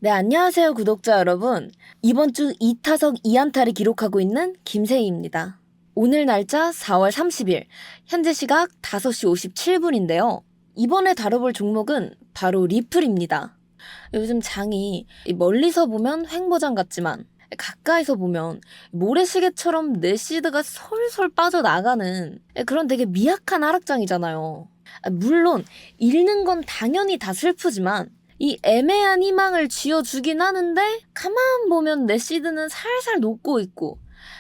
네, 안녕하세요, 구독자 여러분. 이번 주 2타석 2안타를 기록하고 있는 김세희입니다. 오늘 날짜 4월 30일, 현재 시각 5시 57분인데요. 이번에 다뤄볼 종목은 바로 리플입니다. 요즘 장이 멀리서 보면 횡보장 같지만 가까이서 보면 모래시계처럼 내시드가 솔솔 빠져나가는 그런 되게 미약한 하락장이잖아요. 물론 읽는 건 당연히 다 슬프지만 이 애매한 희망을 쥐어주긴 하는데 가만 보면 내시드는 살살 녹고 있고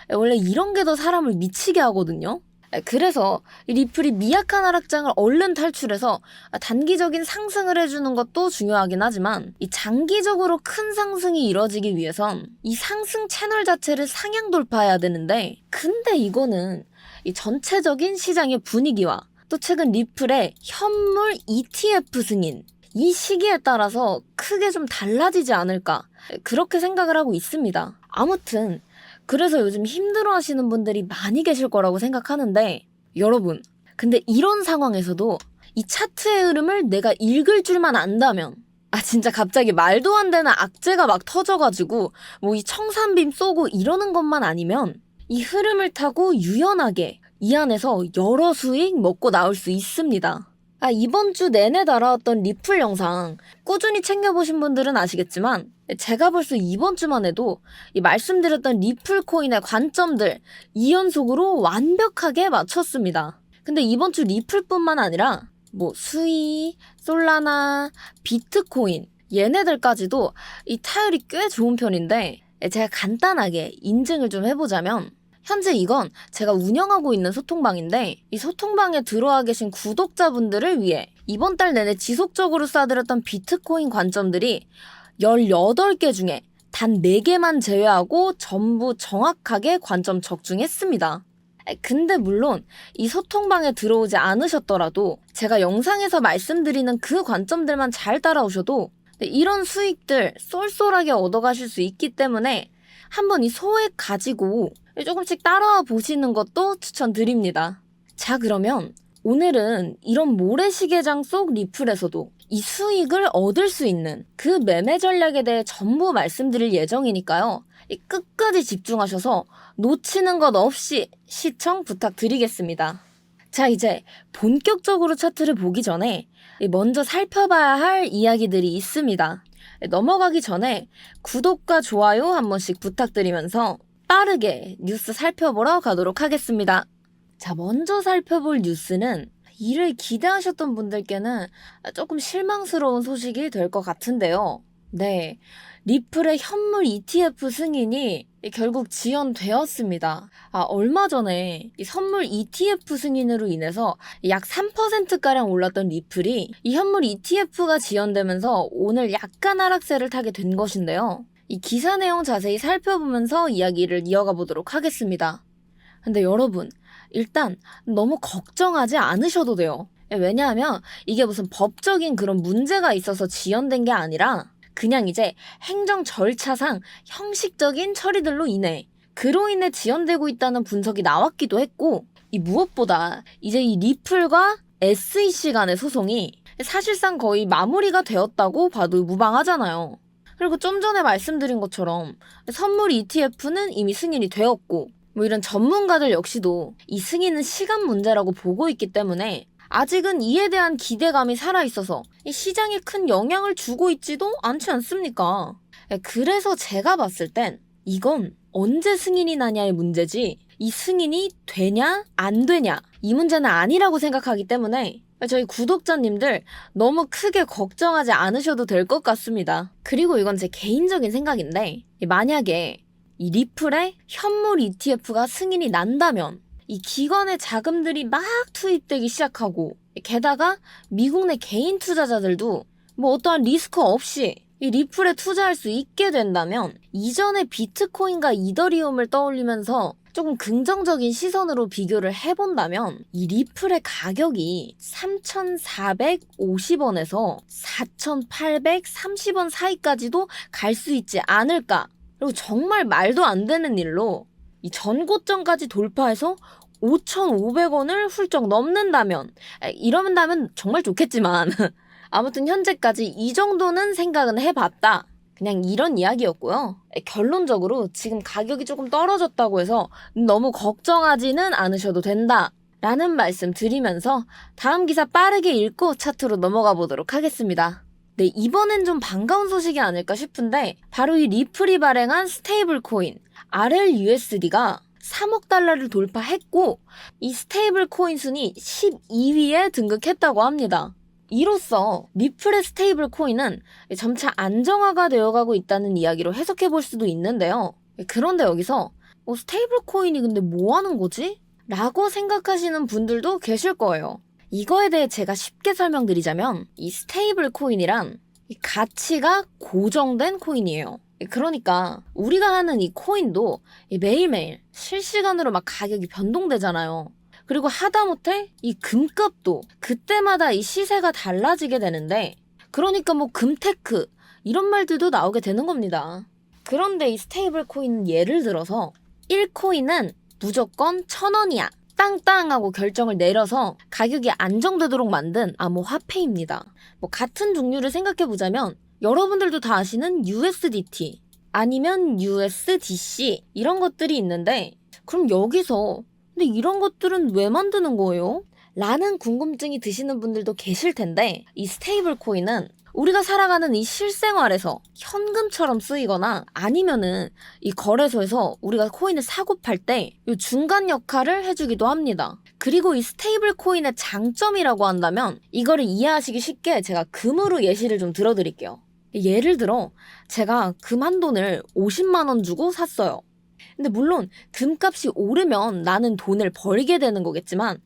원래 이런 게 더 사람을 미치게 하거든요. 그래서 이 리플이 미약한 하락장을 얼른 탈출해서 단기적인 상승을 해주는 것도 중요하긴 하지만 이 장기적으로 큰 상승이 이뤄지기 위해선 이 상승 채널 자체를 상향 돌파해야 되는데 근데 이거는 이 전체적인 시장의 분위기와 또 최근 리플의 현물 ETF 승인 이 시기에 따라서 크게 좀 달라지지 않을까 그렇게 생각을 하고 있습니다. 아무튼 그래서 요즘 힘들어하시는 분들이 많이 계실 거라고 생각하는데 여러분 근데 이런 상황에서도 이 차트의 흐름을 내가 읽을 줄만 안다면 진짜 갑자기 말도 안 되는 악재가 막 터져가지고 뭐 이 청산빔 쏘고 이러는 것만 아니면 이 흐름을 타고 유연하게 이 안에서 여러 수익 먹고 나올 수 있습니다. 이번 주 내내 달아왔던 리플 영상 꾸준히 챙겨보신 분들은 아시겠지만 제가 벌써 이번 주만 해도 이 말씀드렸던 리플 코인의 관점들 2연속으로 완벽하게 맞췄습니다. 근데 이번 주 리플뿐만 아니라 뭐 수이, 솔라나, 비트코인 얘네들까지도 이 타율이 꽤 좋은 편인데 제가 간단하게 인증을 좀 해보자면 현재 이건 제가 운영하고 있는 소통방인데 이 소통방에 들어와 계신 구독자분들을 위해 이번 달 내내 지속적으로 쏴드렸던 비트코인 관점들이 18개 중에 단 4개만 제외하고 전부 정확하게 관점 적중했습니다. 근데 물론 이 소통방에 들어오지 않으셨더라도 제가 영상에서 말씀드리는 그 관점들만 잘 따라오셔도 이런 수익들 쏠쏠하게 얻어가실 수 있기 때문에 한번 이 소액 가지고 조금씩 따라와 보시는 것도 추천드립니다. 자, 그러면 오늘은 이런 모래시계장 속 리플에서도 이 수익을 얻을 수 있는 그 매매 전략에 대해 전부 말씀드릴 예정이니까요. 끝까지 집중하셔서 놓치는 것 없이 시청 부탁드리겠습니다. 자, 이제 본격적으로 차트를 보기 전에 먼저 살펴봐야 할 이야기들이 있습니다. 넘어가기 전에 구독과 좋아요 한 번씩 부탁드리면서 빠르게 뉴스 살펴보러 가도록 하겠습니다. 자, 먼저 살펴볼 뉴스는 이를 기대하셨던 분들께는 조금 실망스러운 소식이 될 것 같은데요. 네, 리플의 현물 ETF 승인이 결국 지연되었습니다. 얼마 전에 이 선물 ETF 승인으로 인해서 약 3%가량 올랐던 리플이 이 현물 ETF가 지연되면서 오늘 약간 하락세를 타게 된 것인데요. 이 기사 내용 자세히 살펴보면서 이야기를 이어가 보도록 하겠습니다. 근데 여러분, 일단 너무 걱정하지 않으셔도 돼요. 왜냐하면 이게 무슨 법적인 그런 문제가 있어서 지연된 게 아니라 그냥 이제 행정 절차상 형식적인 처리들로 인해 그로 인해 지연되고 있다는 분석이 나왔기도 했고 이 무엇보다 이제 이 리플과 SEC 간의 소송이 사실상 거의 마무리가 되었다고 봐도 무방하잖아요. 그리고 좀 전에 말씀드린 것처럼 선물 ETF는 이미 승인이 되었고 뭐 이런 전문가들 역시도 이 승인은 시간 문제라고 보고 있기 때문에 아직은 이에 대한 기대감이 살아있어서 이 시장에 큰 영향을 주고 있지도 않지 않습니까? 그래서 제가 봤을 땐 이건 언제 승인이 나냐의 문제지 이 승인이 되냐 안 되냐 이 문제는 아니라고 생각하기 때문에 저희 구독자님들 너무 크게 걱정하지 않으셔도 될 것 같습니다. 그리고 이건 제 개인적인 생각인데 만약에 이 리플의 현물 ETF가 승인이 난다면 이 기관의 자금들이 막 투입되기 시작하고 게다가 미국 내 개인 투자자들도 뭐 어떠한 리스크 없이 이 리플에 투자할 수 있게 된다면 이전에 비트코인과 이더리움을 떠올리면서 조금 긍정적인 시선으로 비교를 해본다면 이 리플의 가격이 3,450원에서 4,830원 사이까지도 갈 수 있지 않을까. 그리고 정말 말도 안 되는 일로 이 전고점까지 돌파해서 5,500원을 훌쩍 넘는다면 이러면 정말 좋겠지만 아무튼 현재까지 이 정도는 생각은 해봤다. 그냥 이런 이야기였고요. 결론적으로 지금 가격이 조금 떨어졌다고 해서 너무 걱정하지는 않으셔도 된다 라는 말씀 드리면서 다음 기사 빠르게 읽고 차트로 넘어가 보도록 하겠습니다. 네, 이번엔 좀 반가운 소식이 아닐까 싶은데 바로 이 리플이 발행한 스테이블 코인 RLUSD가 3억 달러를 돌파했고 이 스테이블 코인 순위 12위에 등극했다고 합니다. 이로써 리플의 스테이블 코인은 점차 안정화가 되어가고 있다는 이야기로 해석해 볼 수도 있는데요. 그런데 여기서 스테이블 코인이 근데 뭐 하는 거지? 라고 생각하시는 분들도 계실 거예요. 이거에 대해 제가 쉽게 설명드리자면 이 스테이블 코인이란 이 가치가 고정된 코인이에요. 그러니까 우리가 하는 이 코인도 매일매일 실시간으로 막 가격이 변동되잖아요. 그리고 하다못해 이 금값도 그때마다 이 시세가 달라지게 되는데 그러니까 뭐 금테크 이런 말들도 나오게 되는 겁니다. 그런데 이 스테이블 코인은 예를 들어서 1코인은 무조건 1,000원이야. 땅땅 하고 결정을 내려서 가격이 안정되도록 만든 암호화폐입니다. 뭐 같은 종류를 생각해보자면 여러분들도 다 아시는 USDT 아니면 USDC 이런 것들이 있는데 그럼 여기서 근데 이런 것들은 왜 만드는 거예요? 라는 궁금증이 드시는 분들도 계실 텐데 이 스테이블 코인은 우리가 살아가는 이 실생활에서 현금처럼 쓰이거나 아니면은 이 거래소에서 우리가 코인을 사고 팔 때 이 중간 역할을 해주기도 합니다. 그리고 이 스테이블 코인의 장점이라고 한다면 이거를 이해하시기 쉽게 제가 금으로 예시를 좀 들어드릴게요. 예를 들어 제가 금 한 돈을 50만 원 주고 샀어요. 근데 물론 금값이 오르면 나는 돈을 벌게 되는 거겠지만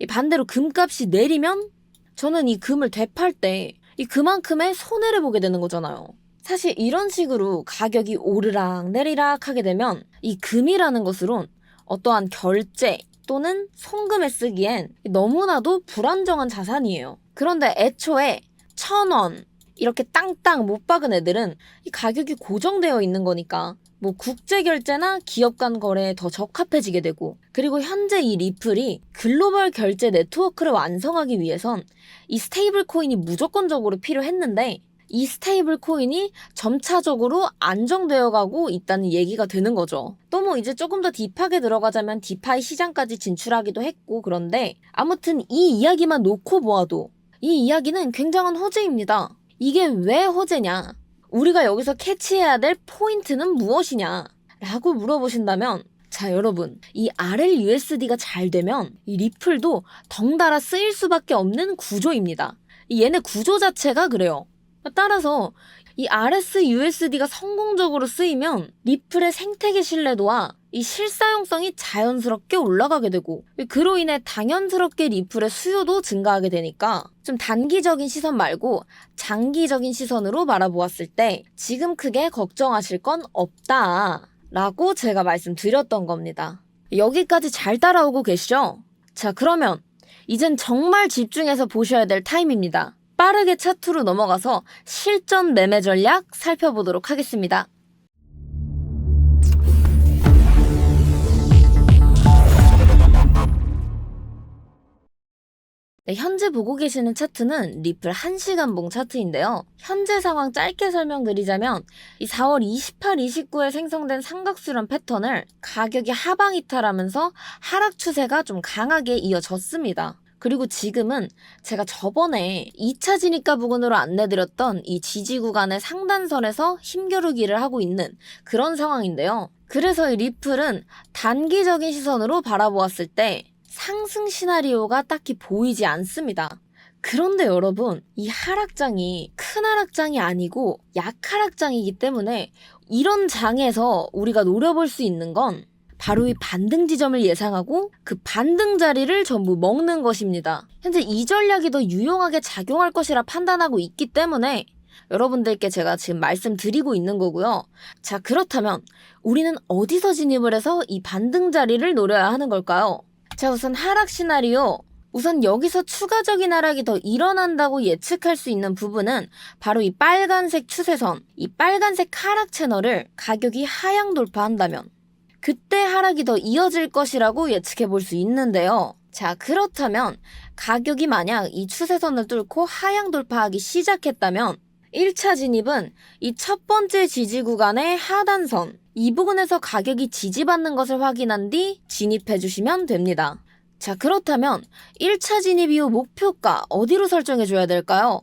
반대로 금값이 내리면 저는 이 금을 되팔 때 이 그만큼의 손해를 보게 되는 거잖아요. 사실 이런 식으로 가격이 오르락 내리락 하게 되면 이 금이라는 것으론 어떠한 결제 또는 송금에 쓰기엔 너무나도 불안정한 자산이에요. 그런데 애초에 1,000원 이렇게 땅땅 못 박은 애들은 이 가격이 고정되어 있는 거니까 뭐 국제 결제나 기업 간 거래에 더 적합해지게 되고 그리고 현재 이 리플이 글로벌 결제 네트워크를 완성하기 위해선 이 스테이블 코인이 무조건적으로 필요했는데 이 스테이블 코인이 점차적으로 안정되어 가고 있다는 얘기가 되는 거죠. 또 뭐 이제 조금 더 딥하게 들어가자면 디파이 시장까지 진출하기도 했고 그런데 아무튼 이 이야기만 놓고 보아도 이 이야기는 굉장한 호재입니다. 이게 왜 호재냐? 우리가 여기서 캐치해야 될 포인트는 무엇이냐? 라고 물어보신다면 자 여러분 이 RLUSD가 잘 되면 이 리플도 덩달아 쓰일 수밖에 없는 구조입니다. 얘네 구조 자체가 그래요. 따라서 이 RSUSD가 성공적으로 쓰이면 리플의 생태계 신뢰도와 이 실사용성이 자연스럽게 올라가게 되고 그로 인해 당연스럽게 리플의 수요도 증가하게 되니까 좀 단기적인 시선 말고 장기적인 시선으로 바라보았을 때 지금 크게 걱정하실 건 없다 라고 제가 말씀드렸던 겁니다. 여기까지 잘 따라오고 계시죠? 자 그러면 이젠 정말 집중해서 보셔야 될 타임입니다. 빠르게 차트로 넘어가서 실전 매매 전략 살펴보도록 하겠습니다. 네, 현재 보고 계시는 차트는 리플 1시간봉 차트인데요. 현재 상황 짧게 설명드리자면 이 4월 28, 29에 생성된 삼각수렴 패턴을 가격이 하방 이탈하면서 하락 추세가 좀 강하게 이어졌습니다. 그리고 지금은 제가 저번에 2차 진입가 부근으로 안내드렸던 이 지지 구간의 상단선에서 힘겨루기를 하고 있는 그런 상황인데요. 그래서 이 리플은 단기적인 시선으로 바라보았을 때 상승 시나리오가 딱히 보이지 않습니다. 그런데 여러분, 이 하락장이 큰 하락장이 아니고 약하락장이기 때문에 이런 장에서 우리가 노려볼 수 있는 건 바로 이 반등 지점을 예상하고 그 반등 자리를 전부 먹는 것입니다. 현재 이 전략이 더 유용하게 작용할 것이라 판단하고 있기 때문에 여러분들께 제가 지금 말씀드리고 있는 거고요. 자, 그렇다면 우리는 어디서 진입을 해서 이 반등 자리를 노려야 하는 걸까요? 자, 우선 하락 시나리오. 우선 여기서 추가적인 하락이 더 일어난다고 예측할 수 있는 부분은 바로 이 빨간색 추세선, 이 빨간색 하락 채널을 가격이 하향 돌파한다면 그때 하락이 더 이어질 것이라고 예측해 볼 수 있는데요. 자, 그렇다면 가격이 만약 이 추세선을 뚫고 하향 돌파하기 시작했다면 1차 진입은 이 첫 번째 지지 구간의 하단선, 이 부분에서 가격이 지지받는 것을 확인한 뒤 진입해 주시면 됩니다. 자, 그렇다면 1차 진입 이후 목표가 어디로 설정해 줘야 될까요?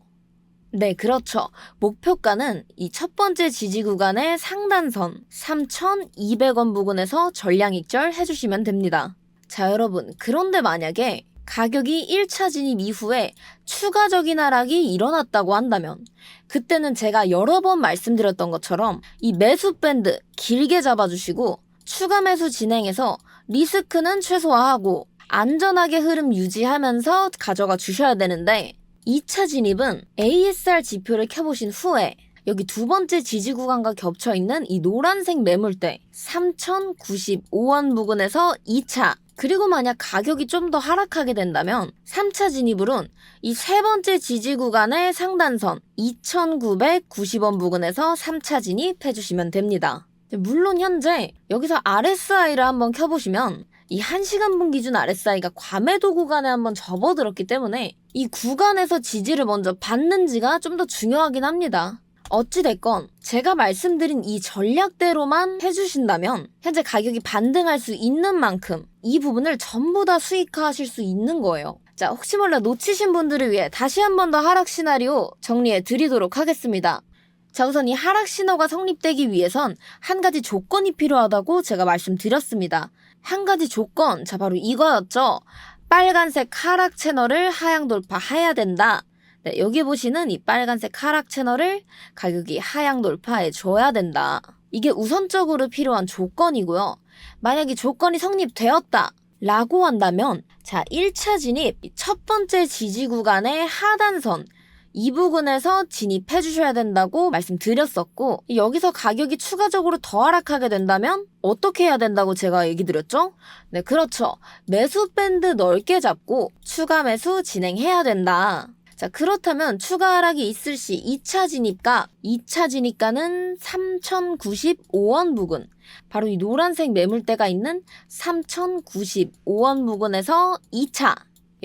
네, 그렇죠. 목표가는 이 첫 번째 지지 구간의 상단선 3,200원 부근에서 전량 익절 해주시면 됩니다. 자, 여러분, 그런데 만약에 가격이 1차 진입 이후에 추가적인 하락이 일어났다고 한다면 그때는 제가 여러 번 말씀드렸던 것처럼 이 매수 밴드 길게 잡아주시고 추가 매수 진행해서 리스크는 최소화하고 안전하게 흐름 유지하면서 가져가 주셔야 되는데 2차 진입은 ASR 지표를 켜보신 후에 여기 두 번째 지지 구간과 겹쳐있는 이 노란색 매물대 3,095원 부근에서 2차, 그리고 만약 가격이 좀 더 하락하게 된다면 3차 진입으론 이 세 번째 지지 구간의 상단선 2,990원 부근에서 3차 진입해주시면 됩니다. 물론 현재 여기서 RSI를 한번 켜보시면 이 1시간분 기준 RSI가 과매도 구간에 한번 접어들었기 때문에 이 구간에서 지지를 먼저 받는지가 좀 더 중요하긴 합니다. 어찌됐건 제가 말씀드린 이 전략대로만 해주신다면 현재 가격이 반등할 수 있는 만큼 이 부분을 전부 다 수익화하실 수 있는 거예요. 자, 혹시 몰라 놓치신 분들을 위해 다시 한 번 더 하락 시나리오 정리해 드리도록 하겠습니다. 자, 우선 이 하락 신호가 성립되기 위해선 한 가지 조건이 필요하다고 제가 말씀드렸습니다. 한 가지 조건, 자, 바로 이거였죠. 빨간색 하락 채널을 하향 돌파해야 된다. 네, 여기 보시는 이 빨간색 하락 채널을 가격이 하향 돌파해 줘야 된다. 이게 우선적으로 필요한 조건이고요. 만약 이 조건이 성립되었다 라고 한다면 자, 1차 진입 첫 번째 지지 구간의 하단선 이 부근에서 진입해 주셔야 된다고 말씀드렸었고, 여기서 가격이 추가적으로 더 하락하게 된다면 어떻게 해야 된다고 제가 얘기 드렸죠? 네, 그렇죠. 매수 밴드 넓게 잡고 추가 매수 진행해야 된다. 자, 그렇다면 추가 하락이 있을 시 2차 진입가는 3,095원 부근, 바로 이 노란색 매물대가 있는 3,095원 부근에서 2차,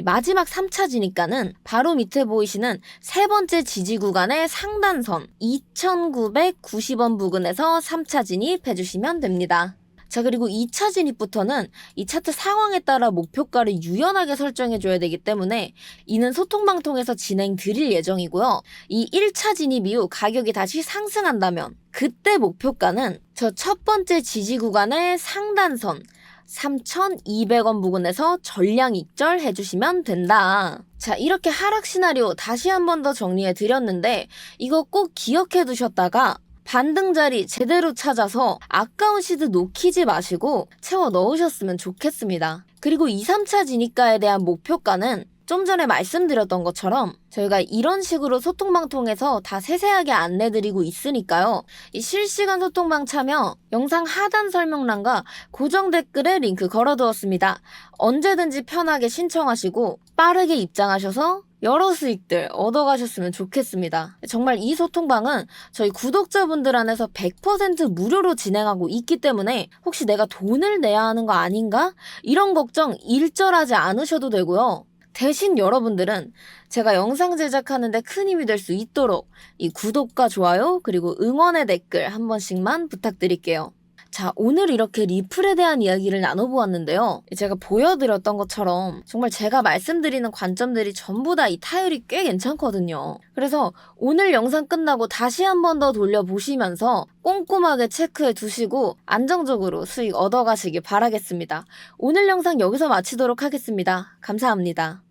마지막 3차 진입가는 바로 밑에 보이시는 세 번째 지지 구간의 상단선 2,990원 부근에서 3차 진입해주시면 됩니다. 자, 그리고 2차 진입부터는 이 차트 상황에 따라 목표가를 유연하게 설정해줘야 되기 때문에 이는 소통방통에서 진행 드릴 예정이고요. 이 1차 진입 이후 가격이 다시 상승한다면 그때 목표가는 저 첫 번째 지지 구간의 상단선 3,200원 부근에서 전량 익절 해주시면 된다. 자, 이렇게 하락 시나리오 다시 한 번 더 정리해 드렸는데 이거 꼭 기억해 두셨다가 반등 자리 제대로 찾아서 아까운 시드 놓치지 마시고 채워 넣으셨으면 좋겠습니다. 그리고 2, 3차 진입가에 대한 목표가는 좀 전에 말씀드렸던 것처럼 저희가 이런 식으로 소통방 통해서 다 세세하게 안내드리고 있으니까요. 이 실시간 소통방 참여 영상 하단 설명란과 고정 댓글에 링크 걸어두었습니다. 언제든지 편하게 신청하시고 빠르게 입장하셔서 여러 수익들 얻어가셨으면 좋겠습니다. 정말 이 소통방은 저희 구독자분들 안에서 100% 무료로 진행하고 있기 때문에 혹시 내가 돈을 내야 하는 거 아닌가? 이런 걱정 일절하지 않으셔도 되고요. 대신 여러분들은 제가 영상 제작하는데 큰 힘이 될 수 있도록 이 구독과 좋아요 그리고 응원의 댓글 한 번씩만 부탁드릴게요. 자, 오늘 이렇게 리플에 대한 이야기를 나눠보았는데요. 제가 보여드렸던 것처럼 정말 제가 말씀드리는 관점들이 전부 다 이 타율이 꽤 괜찮거든요. 그래서 오늘 영상 끝나고 다시 한 번 더 돌려보시면서 꼼꼼하게 체크해 두시고 안정적으로 수익 얻어가시길 바라겠습니다. 오늘 영상 여기서 마치도록 하겠습니다. 감사합니다.